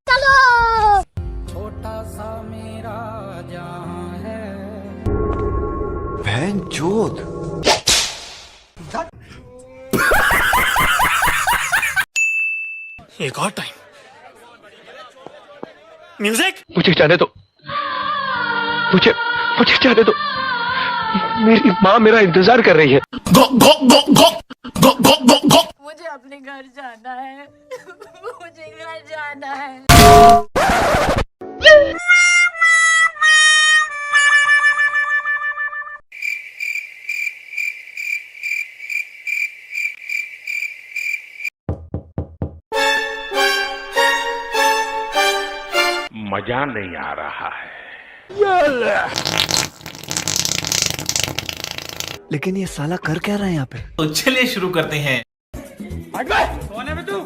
चलो। छोटा सा मेरा जहां है। बहनचोद। एक और टाइम म्यूजिक। मुझे जाने दो, मुझे मुझे जाने दो। मेरी माँ मेरा इंतजार कर रही है। मुझे अपने घर जाना है। मुझे घर जाना है। मजा नहीं आ रहा है। लेकिन ये साला कर क्या रहा है यहाँ पे? तो चलिए शुरू करते हैं। कौन है बे तू?